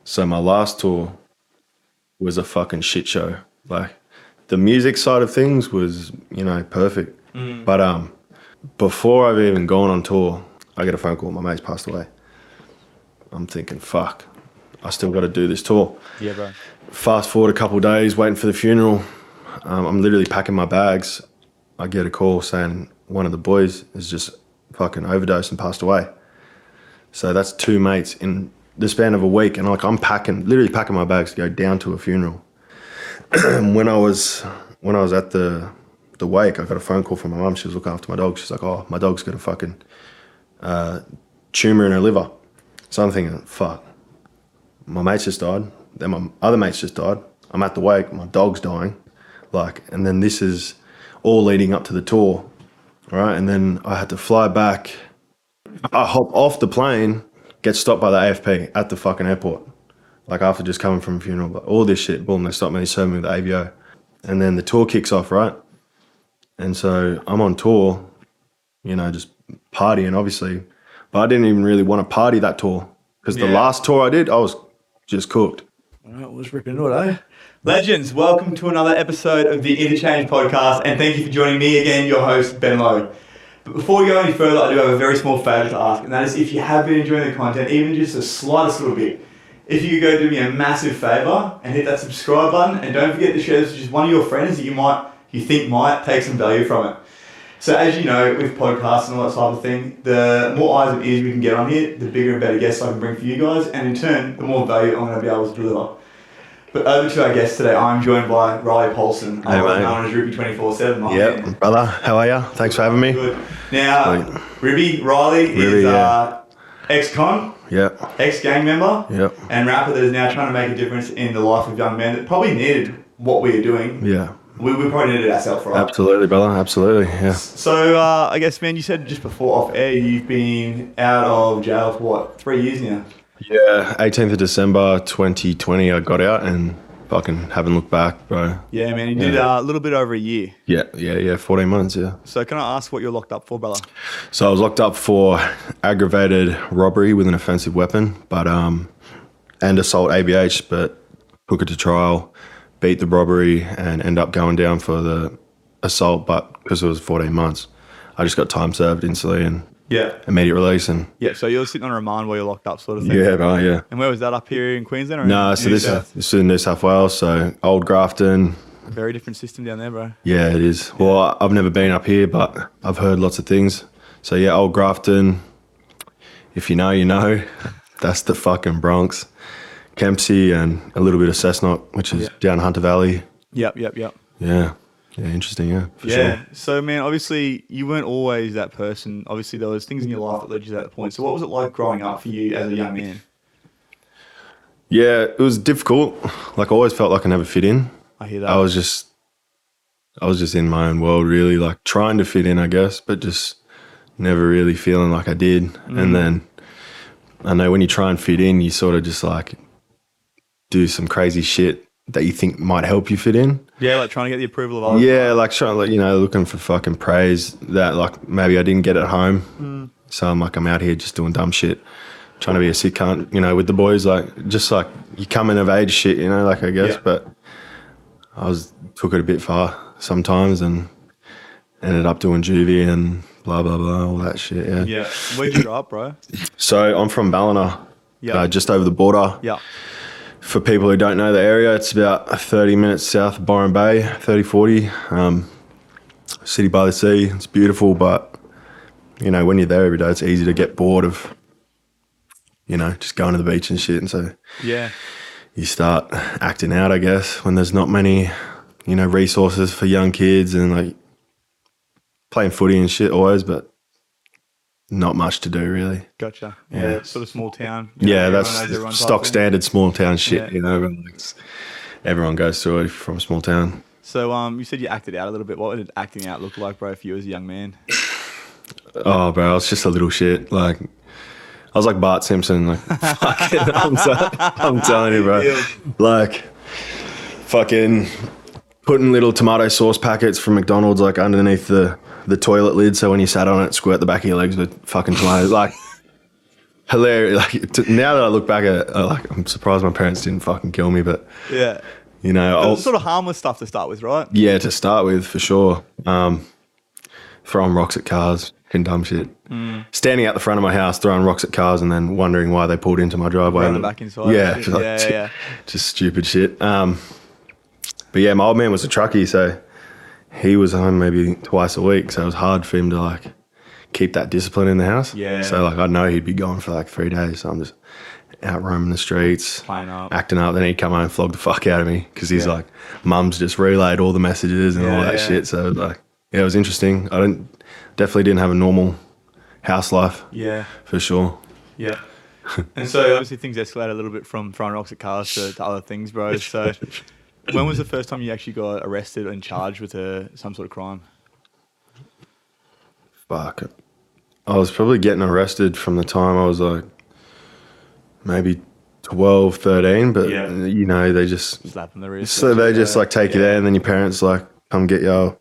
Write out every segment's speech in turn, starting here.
So my last tour was a fucking shit show. Like the music side of things was, perfect. But before I've even gone on tour, I get a phone call. My mate's passed away. I'm thinking, fuck, I still got to do this tour. Yeah, bro. Fast forward a couple of days, waiting for the funeral. I'm literally packing my bags. I get a call saying one of the boys has just fucking overdosed and passed away. So that's two mates in the span of a week, and I'm literally packing my bags to go down to a funeral. when I was at the wake, I got a phone call from my mum. She was looking after my dog. She's like, "Oh, my dog's got a fucking tumor in her liver." So I'm thinking, fuck, my mate's just died. Then my other mate's just died. I'm at the wake. My dog's dying. And then this is all leading up to the tour, right? And then I had to fly back. I hop off the plane, get stopped by the AFP at the fucking airport. After just coming from a funeral, but all this shit, boom, they stopped me, they served me with the AVO. And then the tour kicks off, right? And so I'm on tour, just partying, obviously. But I didn't even really want to party that tour because the last tour I did, I was just cooked. All right, we'll just rip into it, eh? Legends, welcome to another episode of the INTOCHANGE Podcast, and thank you for joining me again, your host, Ben Lowe. But before we go any further, I do have a very small favour to ask, and that is if you have been enjoying the content, even just the slightest little bit, if you could go do me a massive favour and hit that subscribe button, and don't forget to share this with just one of your friends that you think might take some value from it. So as you know, with podcasts and all that type of thing, the more eyes and ears we can get on here, the bigger and better guests I can bring for you guys, and in turn, the more value I'm going to be able to deliver. But over to our guest today, I'm joined by Riley Paulson, known as Ribby247. Yeah, brother, how are you? Thanks for having me. Good. Now, Riley is ex-con, ex-gang member, and rapper that is now trying to make a difference in the life of young men that probably needed what we are doing. Yeah. We probably needed it ourselves, right? Absolutely, brother, absolutely, yeah. So, I guess, man, you said just before off air, you've been out of jail for what, 3 years now? Yeah, 18th of December 2020 I got out and fucking haven't looked back, bro. Yeah, man, you did a little bit over a year. Yeah, 14 months, yeah. So can I ask what you're locked up for, brother? So I was locked up for aggravated robbery with an offensive weapon, but and assault ABH, but took it to trial, beat the robbery and end up going down for the assault, but because it was 14 months, I just got time served instantly and immediate release. And so you're sitting on remand while you're locked up, sort of thing. Yeah, right, yeah. And where was that, up here in Queensland? Or no, so this is in New South Wales, so Old Grafton. Very different system down there, bro. Yeah, it is. Well, I've never been up here, but I've heard lots of things. So yeah, Old Grafton, if you know, you know. That's the fucking Bronx. Kempsey and a little bit of Cessnock, which is down Hunter Valley. Yep. Yeah, interesting, yeah, for sure. So, man, obviously, you weren't always that person. Obviously, there was things in your life that led you to that point. So what was it like growing up for you as a young man? Yeah, it was difficult. I always felt like I never fit in. I hear that. I was just in my own world, really, trying to fit in, I guess, but just never really feeling like I did. And then I know when you try and fit in, you sort of just do some crazy shit that you think might help you fit in. Yeah, trying to get the approval of others. Yeah, trying, looking for fucking praise that maybe I didn't get at home. So I'm out here just doing dumb shit, trying to be a sick cunt, with the boys, you coming of age shit, I guess. But I took it a bit far sometimes and ended up doing juvie and blah, blah, blah, all that shit, yeah. Yeah. Where'd you grow up, bro? So I'm from Ballina, just over the border. Yeah. For people who don't know the area, it's about 30 minutes south of Byron Bay, 30, 40. City by the sea, it's beautiful, but, when you're there every day, it's easy to get bored of, just going to the beach and shit. And so you start acting out, I guess, when there's not many, resources for young kids and, playing footy and shit always, but not much to do, really. Gotcha. Yeah. Sort of small town. That's stock standard small town shit, everyone goes through it from a small town. So you said you acted out a little bit. What did acting out look like, bro, for you as a young man? Oh, bro, I was just a little shit. I was like Bart Simpson. Fucking, I'm telling you, bro. Fucking putting little tomato sauce packets from McDonald's underneath the toilet lid, so when you sat on it, squirt the back of your legs with fucking tomatoes. hilarious. Like now that I look back at it, I'm surprised my parents didn't fucking kill me. But Yeah. you know, It was sort of harmless stuff to start with, right? yeah, to start with for sure. Throwing rocks at cars and dumb shit. Standing out the front of my house, throwing rocks at cars, and then wondering why they pulled into my driveway. Running and back inside. Yeah, and just, shit. Yeah. just stupid shit. But yeah, my old man was a truckie, so he was home maybe twice a week. So it was hard for him to like keep that discipline in the house. Yeah. So like I'd know he'd be gone for like 3 days. So I'm just out roaming the streets, Playing up. acting up. Then he'd come home and flog the fuck out of me because he's like, mum's just relayed all the messages and all that shit. So like, yeah, it was interesting. Definitely didn't have a normal house life. Yeah. For sure. Yeah. And so obviously things escalated a little bit from throwing rocks at cars to other things, bro. So when was the first time you actually got arrested and charged with some sort of crime? Fuck. I was probably getting arrested from the time I was like maybe 12, 13, but you know, they just slap on the wrist. So they just like take you there, and then your parents like come get you.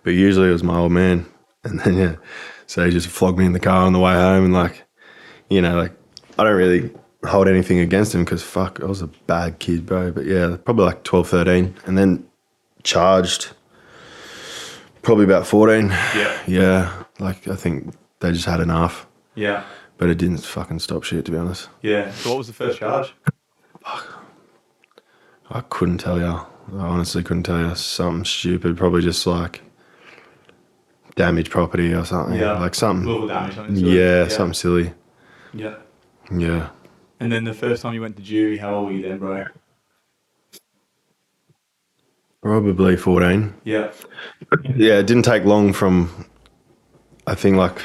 But usually it was my old man, and then so he just flogged me in the car on the way home, and like, you know, like I don't really hold anything against him because fuck, I was a bad kid, bro. But yeah, probably like 12, 13, and then charged probably about 14. Yeah, like I think they just had enough. Yeah. But it didn't fucking stop shit, to be honest. Yeah. So what was the first charge? I couldn't tell you. I honestly couldn't tell you. Something stupid, probably just like damaged property or something. Yeah. Like something. Little damage. Something silly. Yeah. Yeah. And then the first time you went to juvie, how old were you then, bro? Probably 14. Yeah. Yeah, it didn't take long from, I think like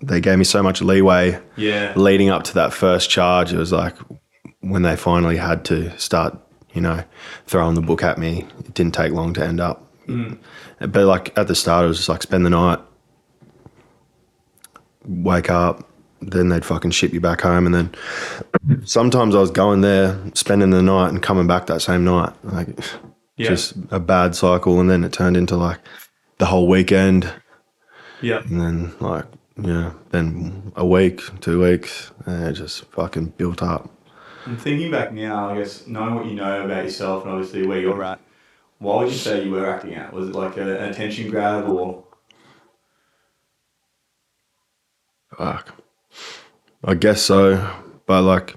they gave me so much leeway leading up to that first charge. It was like when they finally had to start, you know, throwing the book at me, it didn't take long to end up. But like at the start, it was just like spend the night, wake up, then they'd fucking ship you back home. And then sometimes I was going there, spending the night and coming back that same night. Like just a bad cycle. And then it turned into like the whole weekend. Yeah. And then like, then a week, 2 weeks, and it just fucking built up. And thinking back now, I guess, knowing what you know about yourself and obviously where you're at, what would you say you were acting at? Was it like an attention grab or? Fuck. I guess so. But like,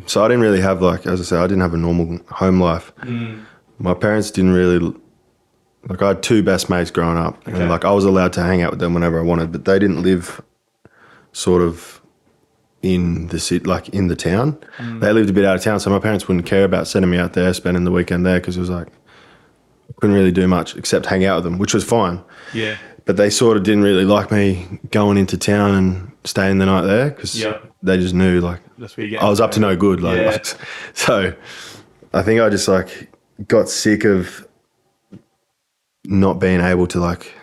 so I didn't really have like, as I said, I didn't have a normal home life. My parents didn't really, like I had 2 best mates growing up. And like I was allowed to hang out with them whenever I wanted, but they didn't live sort of in the city, like in the town. They lived a bit out of town. So my parents wouldn't care about sending me out there, spending the weekend there, because it was like, I couldn't really do much except hang out with them, which was fine. Yeah. But they sort of didn't really like me going into town and staying the night there because they just knew like I was up to no good. Like, so I think I just like got sick of not being able to like,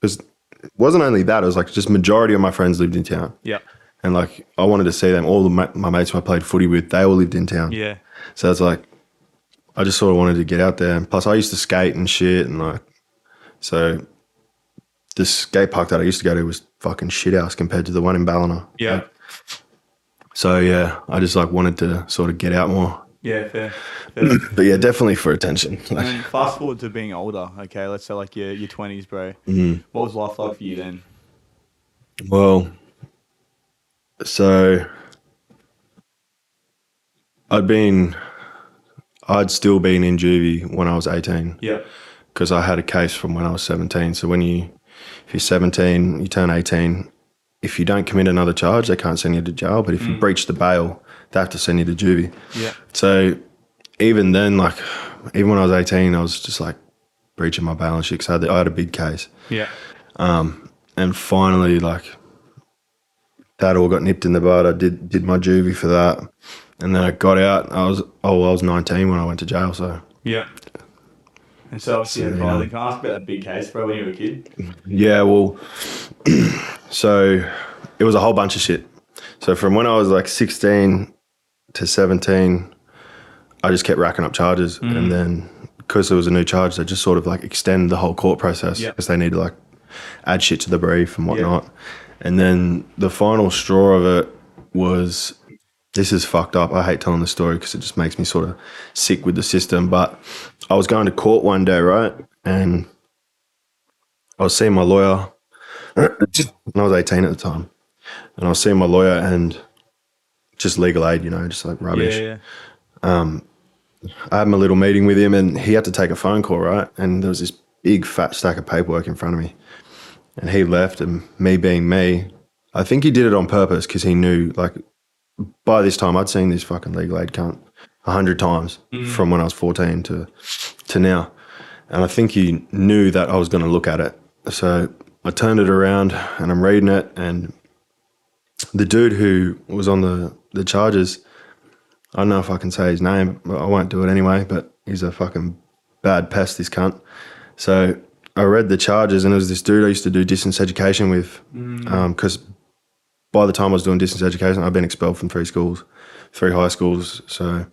because it wasn't only that, it was like just majority of my friends lived in town. Yeah. And like I wanted to see them. All my mates who I played footy with, they all lived in town. Yeah. So it's like I just sort of wanted to get out there. And plus I used to skate and shit, and like, so the skate park that I used to go to was fucking shit house compared to the one in Ballina. Yeah. Like, so yeah, I just like wanted to sort of get out more. Yeah, fair. But yeah, definitely for attention. And then fast forward to being older, okay, let's say like your 20s, bro. What was life like for you then? Well, so I'd still been in juvie when I was 18. Yeah. Because I had a case from when I was 17. So if you're 17, you turn 18, if you don't commit another charge, they can't send you to jail. But if you breach the bail, they have to send you to juvie. Yeah. So even then, like, even when I was 18, I was just like breaching my bail and shit because I had a big case. Yeah. And finally, like, that all got nipped in the bud. I did my juvie for that. And then I got out. I was 19 when I went to jail, so. Yeah. And so obviously, can I ask about that big case, bro, when you were a kid? Yeah, well, so it was a whole bunch of shit. So from when I was like 16 to 17, I just kept racking up charges. And then because there was a new charge, they just sort of like extend the whole court process because they need to like add shit to the brief and whatnot. And then the final straw of it was, this is fucked up. I hate telling the story because it just makes me sort of sick with the system. But I was going to court one day, right? And I was seeing my lawyer. And I was 18 at the time. And I was seeing my lawyer and just legal aid, just like rubbish. Yeah. I had my little meeting with him and he had to take a phone call, right? And there was this big fat stack of paperwork in front of me. And he left, and me being me, I think he did it on purpose because he knew, like, by this time I'd seen this fucking legal aid cunt 100 times from when I was 14 to now. And I think he knew that I was going to look at it. So I turned it around and I'm reading it, and the dude who was on the charges, I don't know if I can say his name, but I won't do it anyway, but he's a fucking bad pest, this cunt. So I read the charges, and it was this dude I used to do distance education with, because by the time I was doing distance education, I'd been expelled from 3 high schools. So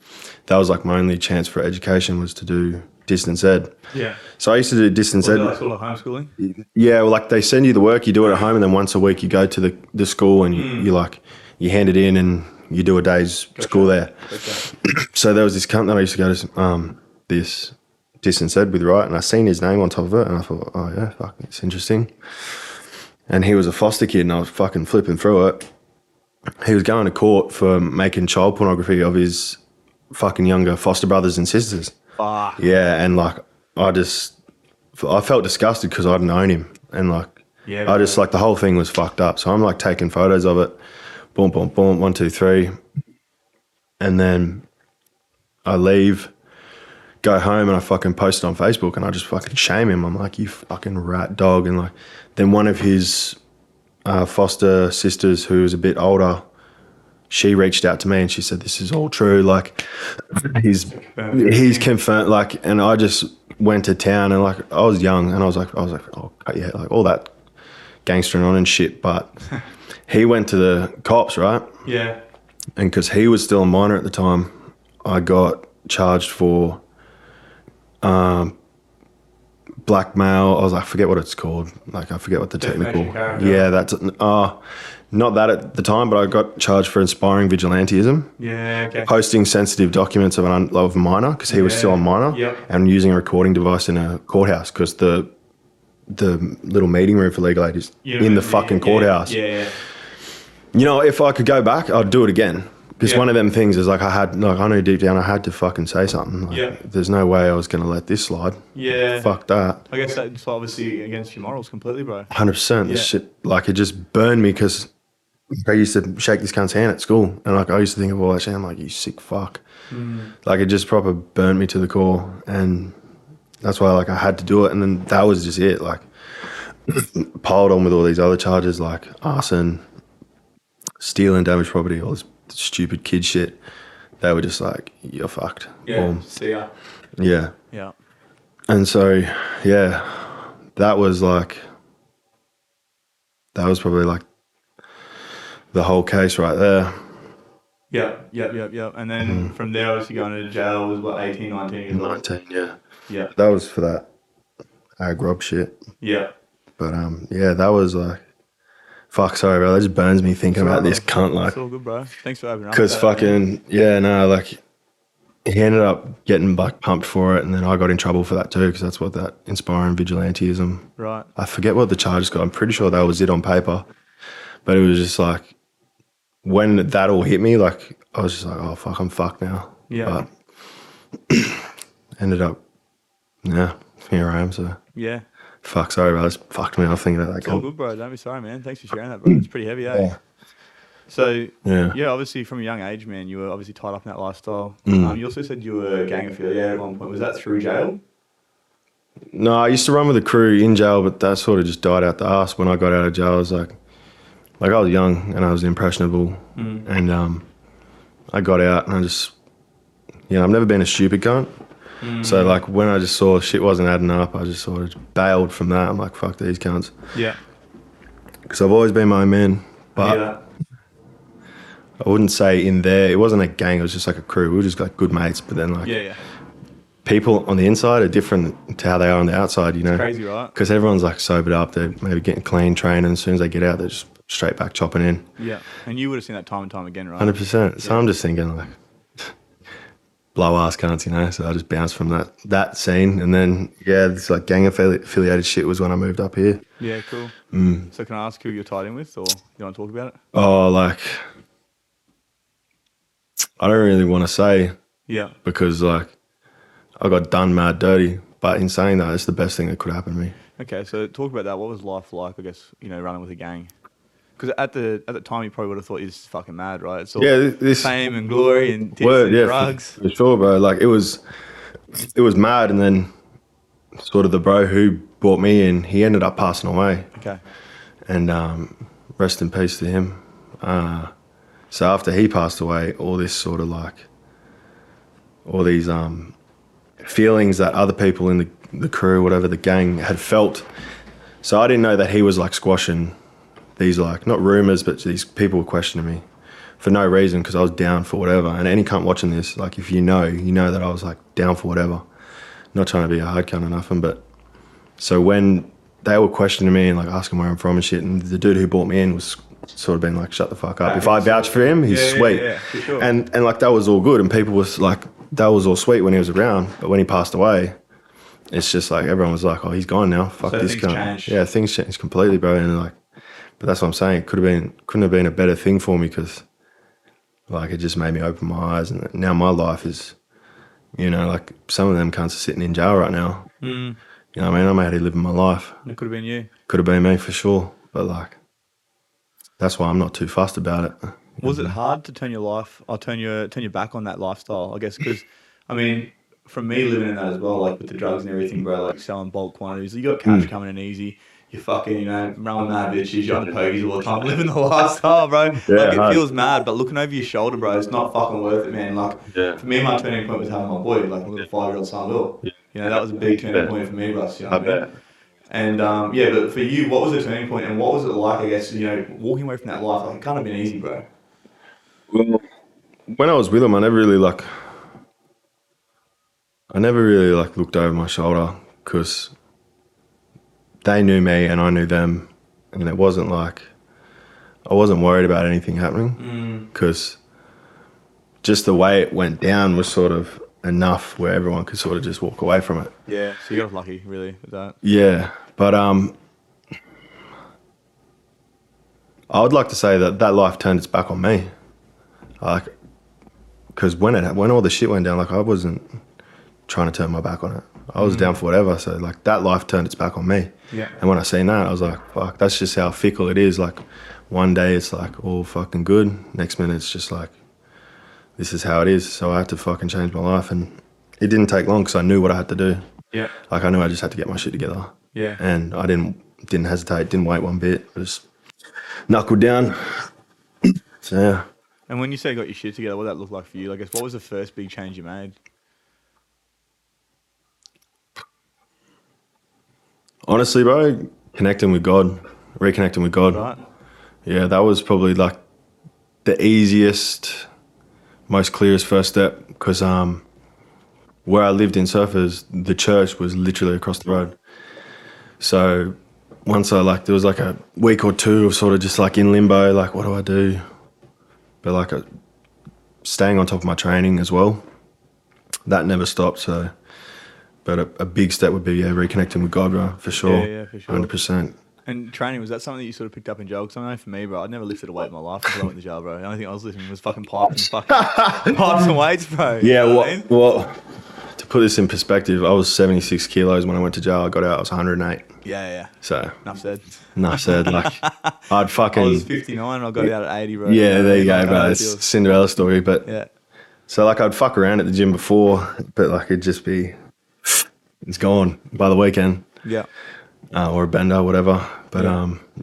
that was like my only chance for education was to do distance ed. Yeah. So I used to do distance ed. Like sort of homeschooling? Yeah, well, like they send you the work, you do it at home, and then once a week you go to the school and you hand it in and you do a day's school there. Gotcha. So there was this cunt that I used to go to this distance ed with, right? And I seen his name on top of it, and I thought, oh yeah, fuck, it's interesting. And he was a foster kid, and I was fucking flipping through it. He was going to court for making child pornography of his fucking younger foster brothers and sisters. Fuck. Yeah, and like I felt disgusted because I'd known him, and like I just like the whole thing was fucked up. So I'm like taking photos of it, boom, boom, boom, 1, 2, 3, and then I leave. Go home and I fucking post it on Facebook and I just fucking shame him. I'm like, you fucking rat dog. And like, then one of his foster sisters who was a bit older, she reached out to me and she said, this is all true. Like he's confirmed, like, and I just went to town and like, I was young and I was like, oh yeah, like all that gangstering on and shit. But he went to the cops, right? Yeah. And because he was still a minor at the time, I got charged for blackmail. I was like, I forget what it's called. Like, I forget what the technical. Yeah, that's not that at the time, but I got charged for inspiring vigilantism. Yeah, okay. Posting sensitive documents of a minor because he was still a minor. Yep. And using a recording device in a courthouse because the little meeting room for legal aid is in the fucking courthouse. Yeah. If I could go back, I'd do it again. Because one of them things is like I knew deep down I had to fucking say something. Like, there's no way I was going to let this slide. Yeah. Fuck that. I guess that's obviously against your morals completely, bro. 100%. This shit, like, it just burned me because I used to shake this cunt's hand at school. And, like, I used to think of all that shit. I'm like, you sick fuck. Like, it just proper burned me to the core. And that's why, like, I had to do it. And then that was just it. Like, piled on with all these other charges like arson, stealing damaged property, all this stupid kid shit. They were just like, you're fucked. Yeah, see ya. Yeah. Yeah. And so, that was probably like the whole case right there. Yeah. And then from there, obviously going to jail was what, 18, 19 years old? 19, yeah. Yeah. That was for that ag rob shit. Yeah. But that was like, fuck, sorry, bro. That just burns me thinking about this cunt. Like, it's all good, bro. Thanks for opening up. Because fucking, like, he ended up getting like pumped for it, and then I got in trouble for that too, because that's what that inspiring vigilantism. Right. I forget what the charges got. I'm pretty sure that was it on paper, but it was just like when that all hit me, like I was just like, oh fuck, I'm fucked now. Yeah. But ended up, here I am. So yeah. Fuck, sorry, bro. That's fucked me. I was thinking about that. It's all good, bro. Don't be sorry, man. Thanks for sharing that, bro. It's pretty heavy, eh? Yeah. So, obviously from a young age, man, you were obviously tied up in that lifestyle. You also said you were gang affiliated at one point. Was that through jail? No, I used to run with a crew in jail, but that sort of just died out the arse when I got out of jail. I was like I was young and I was impressionable, and I got out and I just, I've never been a stupid cunt. So like when I just saw shit wasn't adding up, I just sort of bailed from that. I'm like, fuck these cunts. Yeah. Because I've always been my own man, but I wouldn't say in there, it wasn't a gang, it was just like a crew. We were just like good mates, but then like people on the inside are different to how they are on the outside, It's crazy, right? Because everyone's like sobered up, they're maybe getting clean, training, and as soon as they get out, they're just straight back chopping in. Yeah. And you would have seen that time and time again, right? 100%. So I'm just thinking like, blow ass cunts, you know. So I just bounced from that scene, and then this like gang affiliated shit was when I moved up here. Yeah, cool. So can I ask who you're tied in with, or you want to talk about it? Oh, like I don't really want to say. Yeah. Because like I got done mad dirty, but in saying that, it's the best thing that could happen to me. Okay, so talk about that. What was life like? I guess running with a gang. Because at the time, you probably would have thought you're just fucking mad, right? It's all this fame and glory and tits and drugs. For sure, bro. Like it was mad, and then sort of the bro who brought me in, he ended up passing away. Okay. And rest in peace to him. So after he passed away, all this sort of like, all these feelings that other people in the crew, whatever, the gang had felt. So I didn't know that he was like squashing these like, not rumours, but these people were questioning me for no reason because I was down for whatever. And any cunt watching this, like if you know that I was like down for whatever. Not trying to be a hard cunt or nothing, but so when they were questioning me and like asking where I'm from and shit, and the dude who brought me in was sort of being like, shut the fuck up. If I vouch for him, he's sweet. Yeah, for sure. And like that was all good, and people was like, that was all sweet when he was around, but when he passed away, it's just like everyone was like, oh, he's gone now. Fuck so this cunt. Changed. Yeah, things changed completely, bro. And like, but that's what I'm saying. It couldn't have been a better thing for me because like it just made me open my eyes, and now my life is, you know, like some of them cunts are sitting in jail right now. You know what I mean? I'm out here living my life. It could have been you. Could have been me for sure, but like that's why I'm not too fussed about it. Was it hard to turn your back on that lifestyle? I guess because, I mean, from me living in that as well, like with the drugs and everything, bro, like selling bulk quantities, you got cash coming in easy. You're fucking, you know, running mad bitches, you're on the pogies all the time, living the lifestyle, bro. Like it feels mad, but looking over your shoulder, bro, it's not fucking worth it, man. Like for me, my turning point was having my boy, like a little 5-year-old son, Will. You know, that was a big turning point for me, Russ. You know what I mean? And but for you, what was the turning point, and what was it like? I guess walking away from that life, like it can't have been easy, bro. Well, when I was with him, I never really like looked over my shoulder because they knew me and I knew them, and it wasn't like I wasn't worried about anything happening because just the way it went down was sort of enough where everyone could sort of just walk away from it. Yeah, so you got off lucky, really, with that. Yeah, but I would like to say that life turned its back on me, like, because when all the shit went down, like I wasn't trying to turn my back on it. I was down for whatever. So like that life turned its back on me. Yeah. And when I seen that, I was like, fuck, that's just how fickle it is. Like one day it's like all fucking good. Next minute it's just like, this is how it is. So I had to fucking change my life, and it didn't take long because I knew what I had to do. Yeah. Like I knew I just had to get my shit together. Yeah. And I didn't hesitate, didn't wait one bit. I just knuckled down. So yeah. And when you say you got your shit together, what did that look like for you? I guess what was the first big change you made? Honestly, bro, reconnecting with God. Right. Yeah, that was probably like the easiest, most clearest first step because where I lived in Surfers, the church was literally across the road. So once there was like a week or two of sort of just like in limbo, like what do I do? But like staying on top of my training as well, that never stopped. So. But a big step would be reconnecting with God, bro, for sure. Yeah, for sure. 100%. And training, was that something that you sort of picked up in jail? Because I know for me, bro, I'd never lifted a weight in my life until I went to jail, bro. The only thing I was lifting was fucking pipes and weights, bro. Yeah, well, to put this in perspective, I was 76 kilos when I went to jail. I got out, I was 108. Yeah. So. Enough said. Like, I'd fucking. I was 59 and I got out at 80, bro. Yeah, there you go, bro. It's a Cinderella story, but. Yeah. So, like, I'd fuck around at the gym before, but, like, it'd just be. It's gone by the weekend. Yeah. Or a bender, whatever. But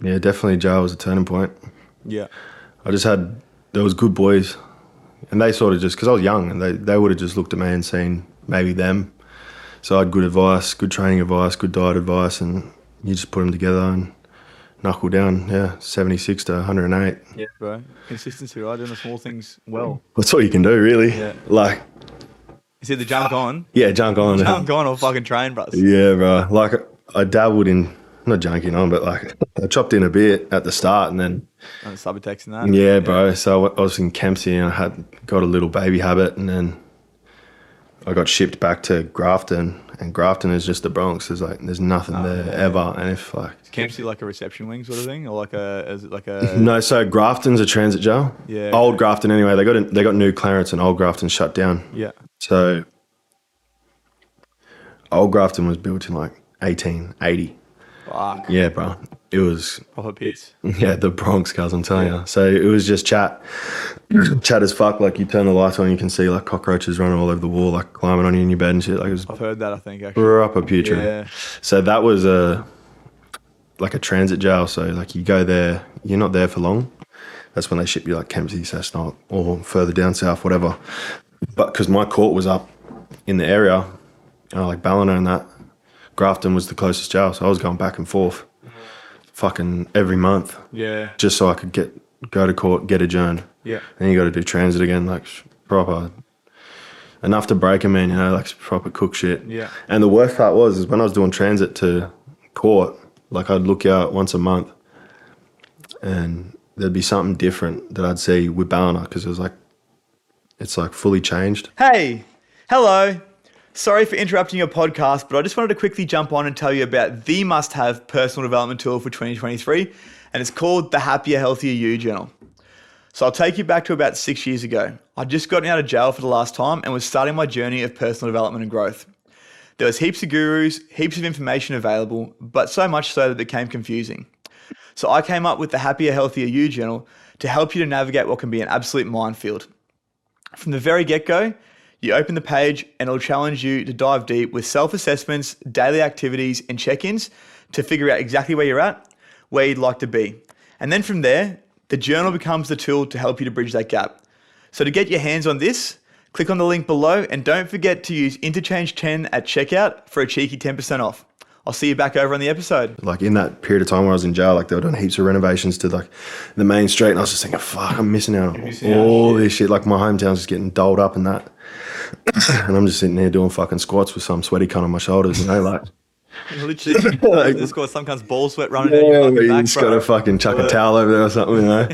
definitely jail was a turning point. Yeah. There was good boys, and they sort of just, because I was young, and they would have just looked at me and seen maybe them. So I had good advice, good training advice, good diet advice, and you just put them together and knuckle down, 76 to 108. Yeah, bro. Consistency, right? Doing the small things well. That's all you can do, really. Yeah. Like, is it the junk on? Yeah, junk on. Junk on or fucking train, bros. Yeah, bro. Like, I dabbled in not junking on, but like I chopped in a bit at the start and then. And the Subutex and that? Yeah, bro. So I was in Kempsey and I had got a little baby habit and then I got shipped back to Grafton, and Grafton is just the Bronx. There's nothing there ever. And if like. Is Kempsey like a reception wing sort of thing? Or is it like a. No, so Grafton's a transit jail. Yeah. Old Grafton anyway. They got new clearance and old Grafton shut down. Yeah. So old Grafton was built in like 1880. Fuck. Yeah, bro. It was Proper pits. yeah, the Bronx, cuz I'm telling you. So it was just chat as fuck. Like you turn the lights on, you can see like cockroaches running all over the wall, like climbing on you in your bed and shit. Like it was I've heard that, I think, actually. proper putrid. Yeah. So that was like a transit jail. So like you go there, you're not there for long. That's when they ship you like Kempsey, Cessnock, or further down south, whatever. But because my court was up in the area, like Ballina and that, Grafton was the closest jail, so I was going back and forth fucking every month. Yeah. Just so I could go to court, get adjourned. Yeah. Then you got to do transit again, like proper, enough to break a man, like proper cook shit. Yeah. And the worst part is when I was doing transit to court, like I'd look out once a month and there'd be something different that I'd see with Ballina because it's like fully changed. Hey, hello. Sorry for interrupting your podcast, but I just wanted to quickly jump on and tell you about the must-have personal development tool for 2023, and it's called the Happier, Healthier You Journal. So I'll take you back to about 6 years ago. I'd just gotten out of jail for the last time and was starting my journey of personal development and growth. There was heaps of gurus, heaps of information available, but so much so that it became confusing. So I came up with the Happier, Healthier You Journal to help you to navigate what can be an absolute minefield. From the very get-go, you open the page and it'll challenge you to dive deep with self-assessments, daily activities, and check-ins to figure out exactly where you're at, where you'd like to be. And then from there, the journal becomes the tool to help you to bridge that gap. So to get your hands on this, click on the link below and don't forget to use Interchange 10 at checkout for a cheeky 10% off. I'll see you back over on the episode. Like in that period of time where I was in jail, like they were doing heaps of renovations to like the main street and I was just thinking, fuck, I'm missing out on all this shit. Like my hometown's just getting doled up and that. And I'm just sitting there doing fucking squats with some sweaty cunt on my shoulders, like. Literally, Like, just got some cunt's ball sweat running down your fucking you back, just bro. gotta fucking chuck a towel over there or something, Bro,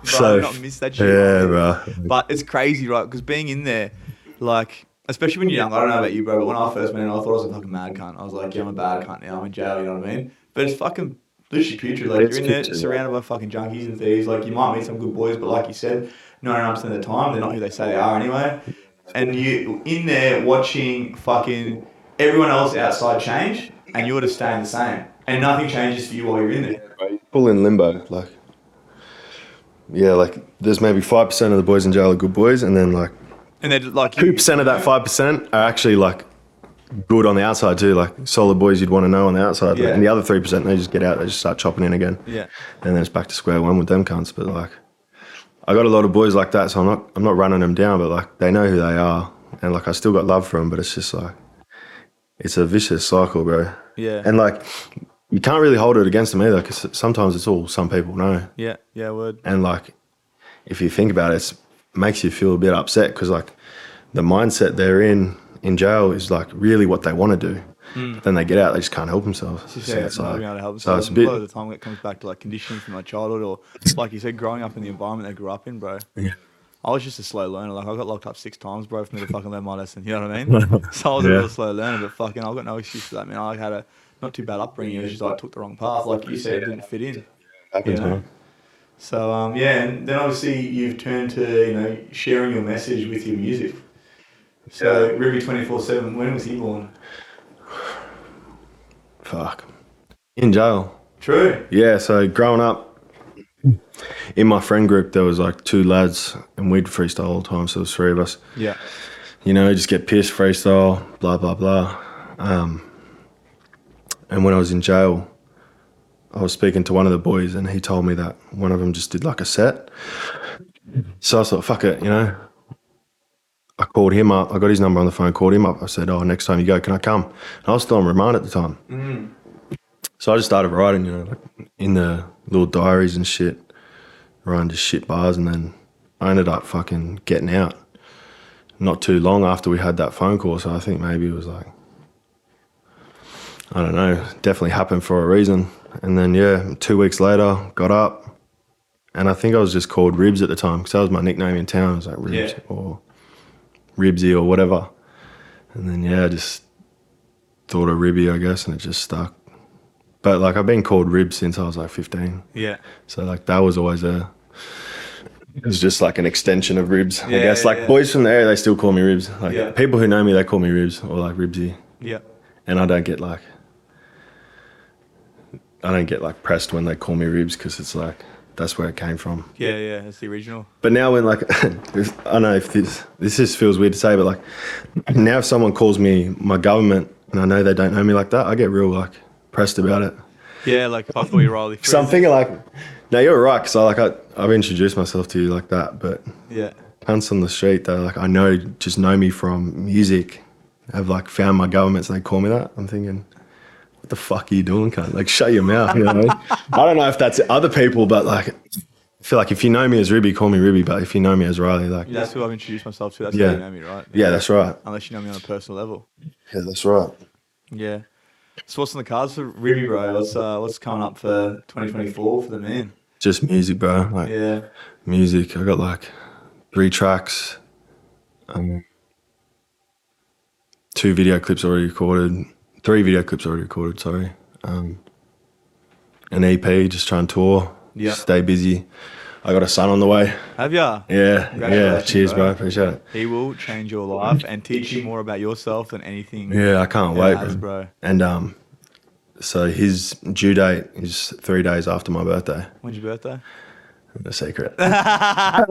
So, I've not missed that shit. yeah, bro. But it's crazy, right? Because being in there, like, especially when you're young, I don't know about you, bro, but when I first went in, I thought I was a fucking mad cunt. I was like, yeah, I'm a bad cunt now. I'm in jail, you know what I mean? But it's fucking literally putrid. Like, you're in there surrounded by fucking junkies and thieves. Like, you might meet some good boys, but like you said, 99% of the time, they're not who they say they are anyway. And you in there watching fucking everyone else outside change, and you're just staying the same. And nothing changes for you while you're in there. Full in limbo, like. Yeah, like there's maybe 5% of the boys in jail are good boys, and then like And they're like 2% of that 5% are actually like good on the outside too, like solid boys you'd want to know on the outside. Yeah. And the other 3%, they just get out, they just start chopping in again. Yeah. And then it's back to square one with them cunts. But like, I got a lot of boys like that, so I'm not running them down, but like they know who they are, and like I still got love for them, but it's just like it's a vicious cycle, bro. Yeah. And like you can't really hold it against them either, because sometimes it's all some people know. Yeah, word. And like, if you think about it, it makes you feel a bit upset because like the mindset they're in jail is like really what they want to do. But then they get out, they just can't help themselves. It's not being able to help so themselves. it's a bit. A lot of the time it comes back to like conditioning from my childhood, or like you said, growing up in the environment they grew up in, bro. Yeah. I was just a slow learner. Like I got locked up 6 times, bro, for me to fucking learn my lesson. You know what I mean? So I was a real slow learner, but fucking I've got no excuse for that, man. I had a not too bad upbringing. It was just I took the wrong path, like you said, it didn't fit in. Happens, man. So yeah, and then obviously you've turned to sharing your message with your music. So Ribby247, when was he born? Fuck. In jail. True. Yeah, so growing up, in my friend group, there was like 2 lads, and we'd freestyle all the time, so there was 3 of us. Yeah. Just get pissed, freestyle, blah, blah, blah. And when I was in jail, I was speaking to one of the boys, and he told me that one of them just did like a set. So I thought, fuck it, I called him up. I got his number on the phone, called him up. I said, next time you go, can I come? And I was still on remand at the time. Mm. So I just started writing, like in the little diaries and shit, writing just shit bars. And then I ended up fucking getting out not too long after we had that phone call. So I think maybe it was like, I don't know, definitely happened for a reason. And then, 2 weeks later, got up, and I think I was just called Ribs at the time because that was my nickname in town. It was like Ribs or Ribsy or whatever. And then, I just thought of Ribby, I guess, and it just stuck. But, like, I've been called Ribs since I was, like, 15. Yeah. So, like, that was always there. It was just, like, an extension of Ribs, I guess. Boys from the area, they still call me Ribs. Like, people who know me, they call me Ribs or, like, Ribsy. Yeah. And I don't get, like, pressed when they call me Ribs because it's, like, that's where it came from. Yeah, that's the original. But now when, like, I don't know if this just feels weird to say, but, like, now if someone calls me my government and I know they don't know me like that, I get real, like, pressed about it. Yeah, like, fuck all you Riley. So I'm thinking, like, no, you're right, because I've introduced myself to you like that, but cunts on the street, they like, I know, just know me from music, have, like, found my governments and they call me that. I'm thinking, what the fuck are you doing, cunt? Like, shut your mouth, you know what I mean? I don't know if that's other people, but, like, I feel like if you know me as Ribby, call me Ribby, but if you know me as Riley, like... That's who I've introduced myself to. That's how you know me, right? Yeah, that's right. Unless you know me on a personal level. Yeah, that's right. Yeah. So what's on the cards for Ribby, bro? What's coming up for 2024 for the man? Just music, bro. Like, music. I got, like, 3 tracks, 2 video clips already recorded, 3 video clips already recorded, sorry. An EP, just trying to tour, stay busy. I got a son on the way. Have ya? Yeah. Cheers, bro. Appreciate it. He will change your life and teach you more about yourself than anything. Yeah, I can't wait, bro. And so his due date is 3 days after my birthday. When's your birthday? A secret. Yeah,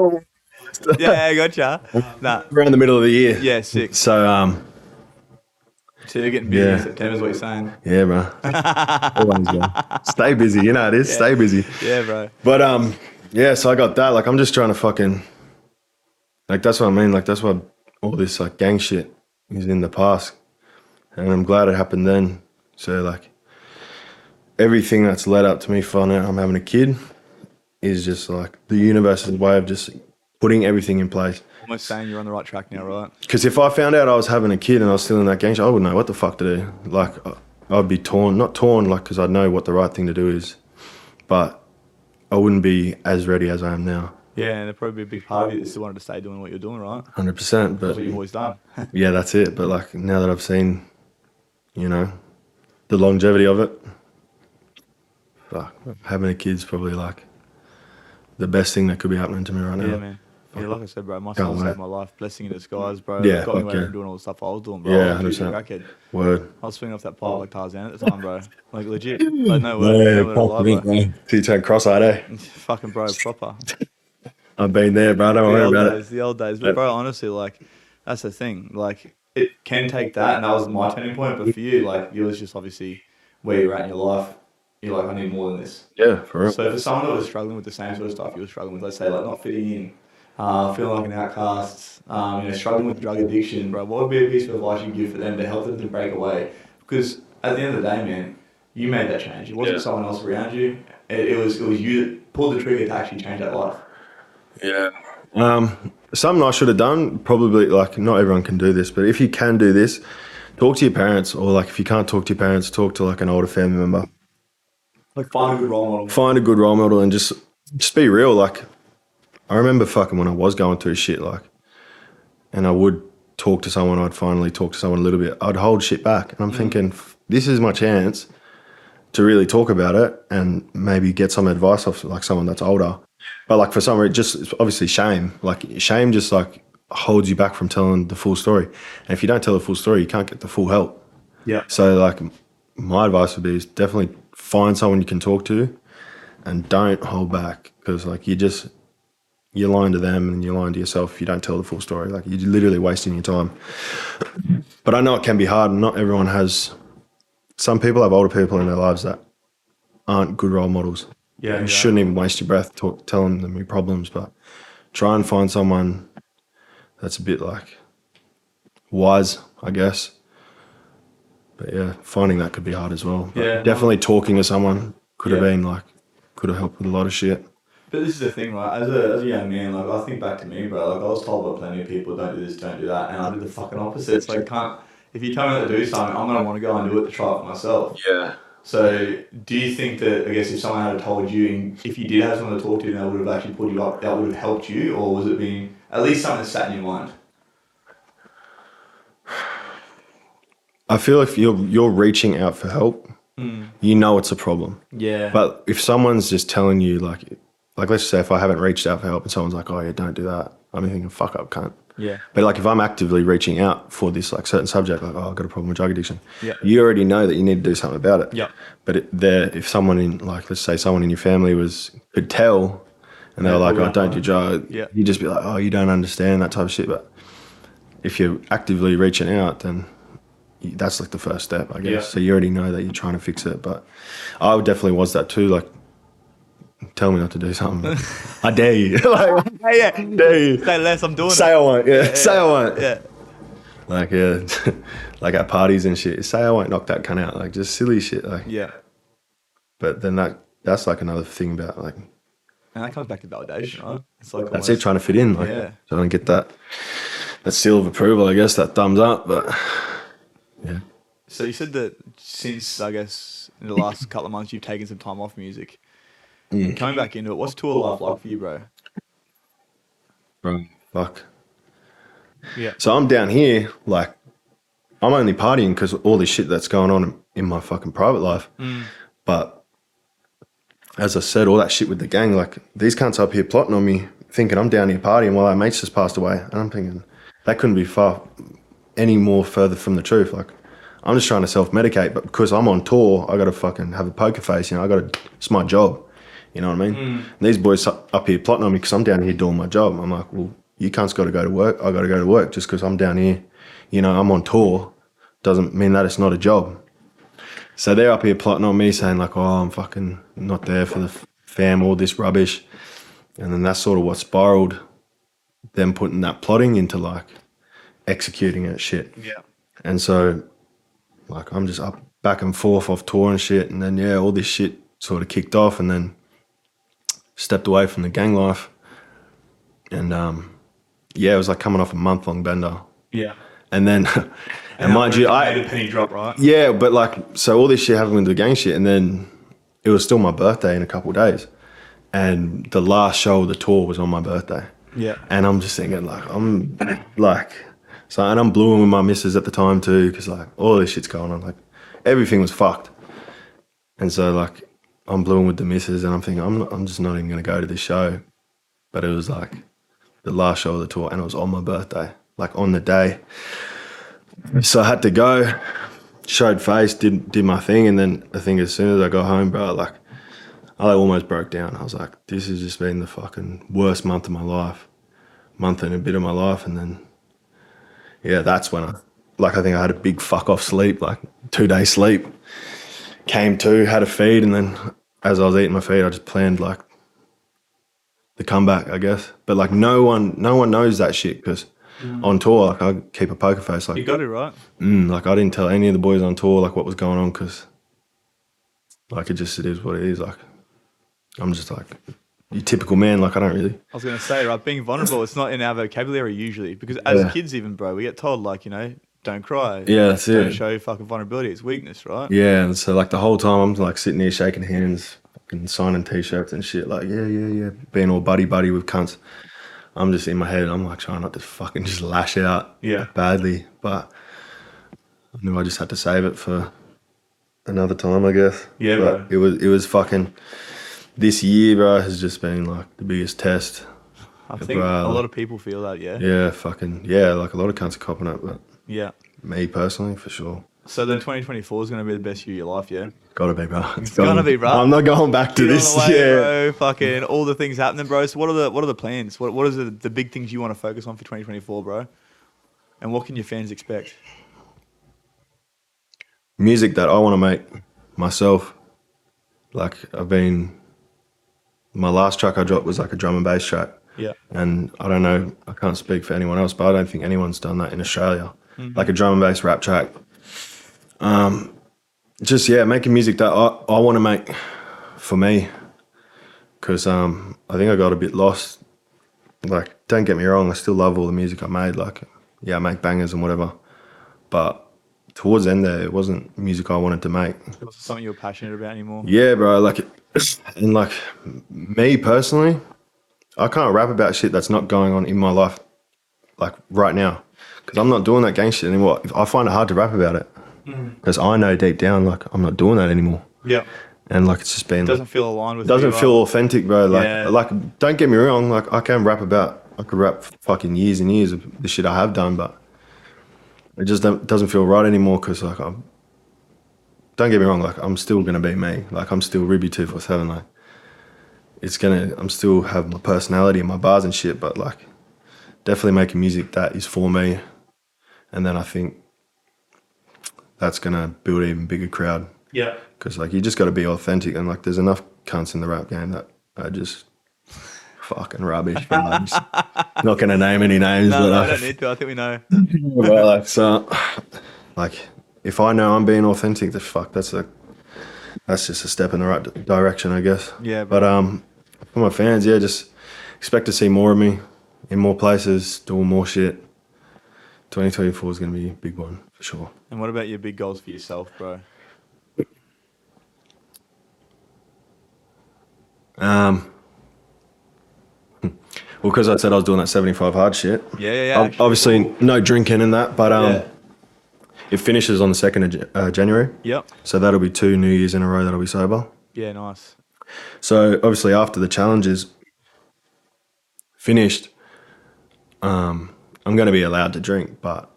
gotcha. Nah. Around the middle of the year. Yeah, sick. So so you're getting busy in September is what you're saying. Yeah, bro. Always, bro. Stay busy, you know how it is. Stay busy. Yeah, bro. But so I got that. Like, I'm just trying to fucking, like, that's what I mean. Like, that's why all this, like, gang shit is in the past. And I'm glad it happened then. So, like, everything that's led up to me finding out I'm having a kid is just, like, the universe's way of just putting everything in place. Almost saying you're on the right track now, right? Because if I found out I was having a kid and I was still in that gang shit, I wouldn't know what the fuck to do. Like, I'd be torn. Not torn, like, because I'd know what the right thing to do is. But I wouldn't be as ready as I am now. Yeah, and there'd probably be a big part of you that still wanted to stay doing what you're doing, right? 100%. But that's what you've always done. Yeah, that's it. But, like, now that I've seen, you know, the longevity of it, fuck, having a kid's probably, like, the best thing that could be happening to me right now. Yeah, man. Yeah, like I said, bro, my son saved my life. Blessing in disguise, bro. Yeah, got me away from doing all the stuff I was doing, bro. Yeah, 100%. Word. I was swinging off that pile like Tarzan at the time, bro. Like, legit. Like, no word. So you turn cross-eyed, eh? Fucking, bro, proper. I've been there, bro. Don't worry about it. The old days. But, bro, honestly, like, that's the thing. Like, it can take that, and that was my turning point. But for you, like, you was just obviously where you're at in your life. You're like, I need more than this. Yeah, for real. So for someone that was struggling with the same sort of stuff you were struggling with, let's say, like, not fitting in, feeling like an outcast, struggling with drug addiction, bro, what would be a piece of advice you'd give for them to help them to break away? Because at the end of the day, man, you made that change. It wasn't someone else around you. It was you that pulled the trigger to actually change that life. Yeah. Something I should have done, probably, like, not everyone can do this, but if you can do this, talk to your parents, or, like, if you can't talk to your parents, talk to, like, an older family member. Like, find a good role model. Find a good role model and just be real. Like, I remember fucking when I was going through shit, like, and I would talk to someone, I'd finally talk to someone a little bit, I'd hold shit back. And I'm thinking, this is my chance to really talk about it and maybe get some advice off, like, someone that's older. But, like, for some reason, just obviously shame. Like, shame just, like, holds you back from telling the full story. And if you don't tell the full story, you can't get the full help. Yeah. So, like, my advice would be is definitely find someone you can talk to and don't hold back, because, like, you're lying to them and you're lying to yourself if you don't tell the full story. Like, you're literally wasting your time. But I know it can be hard, and not everyone has. Some people have older people in their lives that aren't good role models. Yeah, you shouldn't even waste your breath telling them your problems, but try and find someone that's a bit, like, wise, I guess. But yeah, finding that could be hard as well. But definitely talking to someone could have been, like, could have helped with a lot of shit. But this is the thing, right? As a young man, like, I think back to me, bro. Like, I was told by plenty of people, don't do this, don't do that, and I did the fucking opposite. It's like, if you tell me to do something, I'm going to want to go and do it to try it for myself. Yeah. So do you think that, I guess, if someone had told you, if you did have someone to talk to and they would have actually pulled you up, that would have helped you, or was it being at least something that sat in your mind? I feel if you're reaching out for help, you know it's a problem. Yeah. But if someone's just telling you, like let's say if I haven't reached out for help and someone's like, oh yeah, don't do that, I'm thinking, fuck up, cunt. Yeah. But like if I'm actively reaching out for this like certain subject, like, oh, I've got a problem with drug addiction, Yeah. you already know that you need to do something about it. Yeah. But if someone in, like, let's say someone in your family could tell, and they were like, oh, don't do drugs, Yeah. you'd just be like, oh, you don't understand, that type of shit. But if you're actively reaching out, then that's like the first step, I guess. Yeah. So you already know that you're trying to fix it. But I definitely was that too. Like, tell me not to do something. I dare you. Like, Yeah. dare you. Say less, I'm doing Say it. I won't. Yeah. Say I won't. Yeah. Like, yeah. Like at parties and shit. Say I won't knock that cunt out. Like, just silly shit. Like, Yeah. but then that's like another thing about, like, And that comes back to validation, right? It's like that's it, trying to fit in. Like, Yeah. trying to get that seal of approval, I guess, that thumbs up. But yeah. So you said that since, I guess, in the last couple of months, you've taken some time off music. Coming back into it, what's tour life like for you, bro? Bro, fuck. Yeah. So I'm down here, like, I'm only partying because all this shit that's going on in my fucking private life. But as I said, all that shit with the gang, like, these cunts up here plotting on me, thinking I'm down here partying while our mates just passed away. And I'm thinking, that couldn't be far any more further from the truth. Like, I'm just trying to self-medicate, but because I'm on tour, I got to fucking have a poker face, you know, it's my job. You know what I mean? And these boys up here plotting on me because I'm down here doing my job. I'm like, well, you cunts got to go to work. I got to go to work just because I'm down here. You know, I'm on tour. Doesn't mean that it's not a job. So they're up here plotting on me saying like, oh, I'm fucking not there for the fam, all this rubbish. And then that's sort of what spiraled them putting that plotting into like executing it shit. Yeah. And so like I'm just up back and forth off tour and shit. And then, yeah, all this shit sort of kicked off and then stepped away from the gang life. And yeah, it was like coming off a month-long bender. Yeah. And then, and mind you, I made a penny drop, right? Yeah, but like, so all this shit happened with the gang shit, and then it was still my birthday in a couple of days, and the last show of the tour was on my birthday. Yeah. And I'm just thinking, like, I'm like, so, and I'm blueing with my missus at the time too, because like all this shit's going on, like everything was fucked, and so like I'm blueing with the missus, and I'm thinking, I'm just not even gonna go to this show, but it was like the last show of the tour, and it was on my birthday, like on the day. So I had to go, showed face, did my thing, and then I think as soon as I got home, bro, like I almost broke down. I was like, this has just been the fucking worst month of my life, month and a bit of my life, and then yeah, that's when I think I had a big fuck off sleep, like 2 days sleep. Came to, had a feed, and then as I was eating my feed, I just planned like the comeback, I guess. But like no one knows that shit because on tour, like I keep a poker face. Like You got it, right? like I didn't tell any of the boys on tour like what was going on because like it is what it is. Like I'm just like you typical man. Like I don't really. I was going to say, right, being vulnerable, it's not in our vocabulary usually because as kids even, bro, we get told like, you know, don't cry. Yeah, that's don't it. show fucking vulnerability. It's weakness, right? Yeah, and so like the whole time I'm like sitting there shaking hands, fucking signing t-shirts and shit. Like yeah, being all buddy with cunts. I'm just in my head. I'm like trying not to fucking just lash out badly, but I knew I just had to save it for another time, I guess. Yeah, but bro. It was fucking. This year, bro, has just been like the biggest test. I think a lot of people feel that, yeah. Yeah, fucking yeah. Like a lot of cunts are copping it, but yeah, me personally, for sure. So then 2024 is going to be the best year of your life, yeah? Gotta be, bro. It's gotta be, bro. I'm not going back to this. On the way, yeah, bro. Fucking all the things happening, bro. So what are the plans? What is the big things you want to focus on for 2024, bro? And what can your fans expect? Music that I want to make myself. Like my last track I dropped was like a drum and bass track. Yeah. And I don't know, I can't speak for anyone else, but I don't think anyone's done that in Australia. Like a drum and bass rap track. Just, yeah, making music that I want to make for me. Because I think I got a bit lost. Like, don't get me wrong, I still love all the music I made. Like, yeah, I make bangers and whatever. But towards the end there, it wasn't music I wanted to make. It wasn't something you were passionate about anymore. Yeah, bro. Like, and like me personally, I can't rap about shit that's not going on in my life, like right now, because I'm not doing that gang shit anymore. I find it hard to rap about it because I know deep down, like, I'm not doing that anymore. Yeah. And like, it's just been. It doesn't feel aligned with. Doesn't feel authentic, bro. Like, Yeah. like, don't get me wrong. Like, I could rap fucking years and years of the shit I have done, but it just doesn't feel right anymore. Because like, don't get me wrong. Like, I'm still gonna be me. Like, I'm still Ribby247. Like, I'm still have my personality and my bars and shit. But like, definitely making music that is for me, and then I think that's gonna build an even bigger crowd. Yeah. Because like, you just got to be authentic, and like, there's enough cunts in the rap game that are just fucking rubbish. But I'm just not gonna name any names. No, but I don't need to. I think we know. well, like, so, like, if I know I'm being authentic, that's just a step in the right direction, I guess. Yeah. But for my fans, yeah, just expect to see more of me in more places, doing more shit. 2024 is gonna be a big one for sure. And what about your big goals for yourself, bro? Well, because I said I was doing that 75 hard shit. Yeah. Obviously, no drinking in that, but Yeah. it finishes on the 2nd of January. Yep. So that'll be 2 New Years in a row that I'll be sober. Yeah, nice. So obviously, after the challenge is finished, I'm going to be allowed to drink, but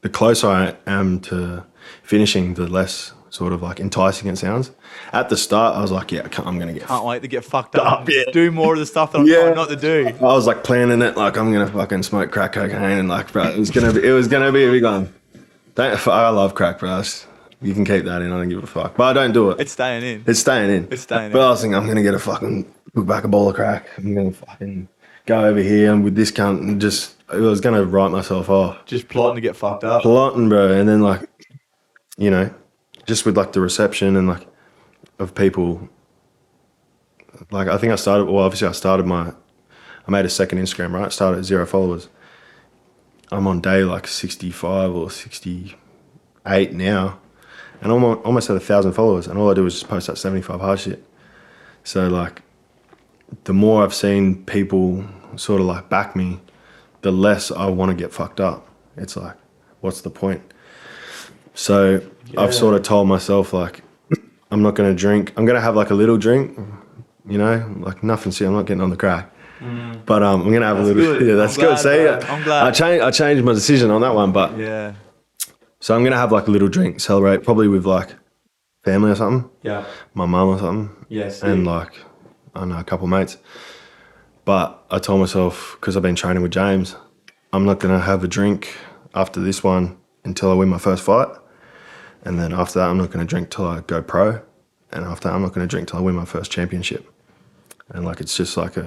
the closer I am to finishing, the less sort of like enticing it sounds. At the start, I was like, yeah, I'm going to get. Can't wait to get fucked up. Yeah. Do more of the stuff that I'm trying not to do. I was like planning it, like I'm gonna fucking smoke crack cocaine, and like, bro, it was gonna be a big one. I love crack, bro. You can keep that in. I don't give a fuck, but I don't do it. It's staying in. It's staying in. But I was thinking, I'm gonna get a fucking cook back a bowl of crack. I'm gonna fucking go over here and with this cunt and just, I was gonna write myself off. Just plotting to get fucked up. Plotting, bro, and then like, you know, just with like the reception and like of people. Like, I think I made a second Instagram, right? Started at 0 followers. I'm on day like 65 or 68 now. And I'm almost at 1,000 followers. And all I do is just post that 75 hard shit. So like, the more I've seen people sort of like back me, the less I want to get fucked up. It's like, what's the point? So I've sort of told myself like, I'm not going to drink. I'm going to have like a little drink, you know, like nothing. See, I'm not getting on the crack, but I'm going to have a little. Good. Yeah, that's I'm good. glad, See, I'm glad. I changed my decision on that one, but Yeah. so I'm going to have like a little drink, celebrate, probably with like family or something. Yeah. My mum or something. Yes. And like, I don't know, a couple of mates. But I told myself, because I've been training with James, I'm not going to have a drink after this one until I win my first fight. And then after that, I'm not going to drink till I go pro. And after that, I'm not going to drink till I win my first championship. And like, it's just like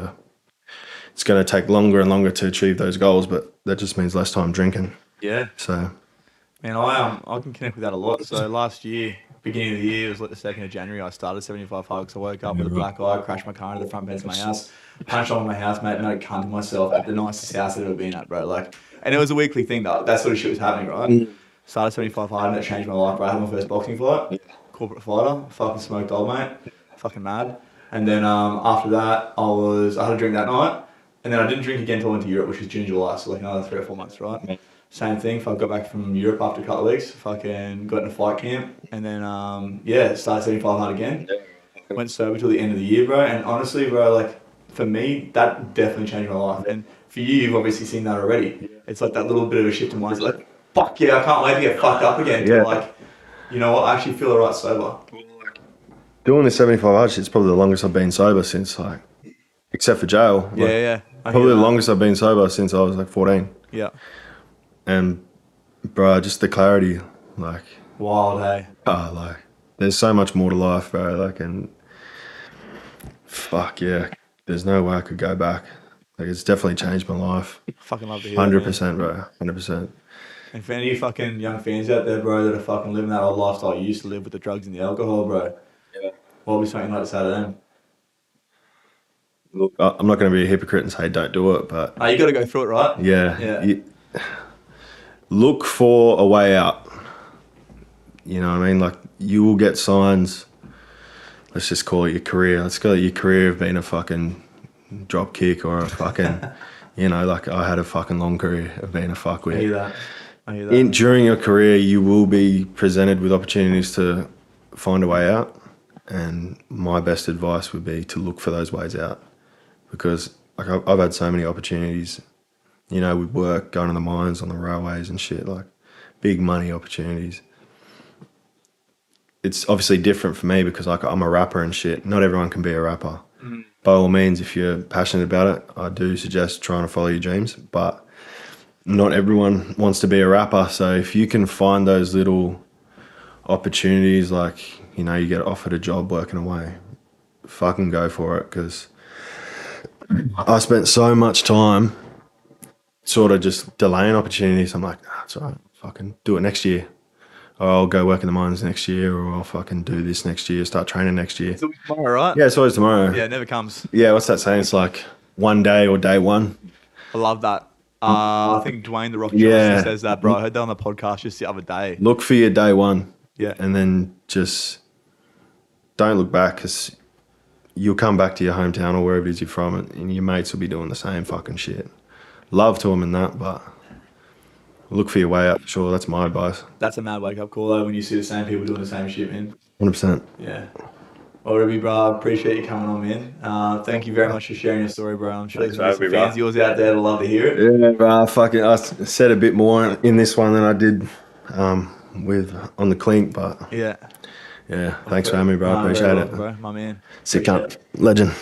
it's going to take longer and longer to achieve those goals, but that just means less time drinking. Yeah. So, Man, I can connect with that a lot. So last year, beginning of the year, it was like the 2nd of January, I started 75 hard because I woke up with a black eye, crashed my car into the front fence of my house, punched on my housemate, made a cunt of myself at the nicest house I've ever been at, bro. Like, and it was a weekly thing, that sort of shit was happening, right? Started 75 hard and it changed my life, bro. I had my first boxing fight, corporate fighter, fucking smoked old mate, fucking mad. And then after that, I had a drink that night, and then I didn't drink again until I went to Europe, which was June, July, so like another 3 or 4 months, right? Same thing, I got back from Europe after a couple of weeks, fucking got in a fight camp, and then, started 75 hard again. Went sober till the end of the year, bro, and honestly, bro, like, for me, that definitely changed my life. And for you, you've obviously seen that already. It's like that little bit of a shift in mindset, like, fuck yeah, I can't wait to get fucked up again. Yeah. Like, you know what, I actually feel alright sober. doing this 75 hard shit's probably the longest I've been sober since, like, except for jail. Like, Yeah. probably the longest I've been sober since I was like 14. Yeah. And, bro, just the clarity, like, Wild, hey? like, there's so much more to life, bro. Like, and fuck yeah, there's no way I could go back. Like, it's definitely changed my life. Fucking love to hear that, 100%, bro. 100%. And for any fucking young fans out there, bro, that are fucking living that old lifestyle you used to live with the drugs and the alcohol, bro, what would be something like to say to them? Look, I'm not going to be a hypocrite and say don't do it, but You got to go through it, right? yeah. Look for a way out. You know what I mean? Like, you will get signs. Let's just call it your career. Let's call it your career of being a fucking drop kick or a fucking, you know, like I had a fucking long career of being a fuckwit. I hear that. During your career, you will be presented with opportunities to find a way out. And my best advice would be to look for those ways out. Because like I've had so many opportunities, you know, with work, going to the mines, on the railways and shit, like big money opportunities. It's obviously different for me because like I'm a rapper and shit. Not everyone can be a rapper. By all means, if you're passionate about it, I do suggest trying to follow your dreams. But not everyone wants to be a rapper. So if you can find those little opportunities, like, you know, you get offered a job working away, fucking go for it. Because I spent so much time sort of just delaying opportunities. I'm like, it's all right, fucking do it next year. Or I'll go work in the mines next year, or I'll fucking do this next year, start training next year. It's always tomorrow, right? Yeah, it's always tomorrow. Yeah, it never comes. Yeah, what's that saying? It's like one day or day one. I love that. I think Dwayne the Rock Johnson says that, bro. I heard that on the podcast just the other day. Look for your day one. Yeah. And then just don't look back, because you'll come back to your hometown or wherever it is you're from, and your mates will be doing the same fucking shit. Love to them and that, but look for your way out. Sure, that's my advice. That's a mad wake-up call, though, when you see the same people doing the same shit, man. 100%. Yeah. Well, Ribby, bro, I appreciate you coming on, man. Thank you very much for sharing your story, bro. I'm sure there's some fans of yours out there that'll love to hear it. Yeah, bro, fucking, I said a bit more in this one than I did with on the clink, but yeah, thanks for having me, bro. Appreciate it. Bro, my man. Sick cunt. Legend.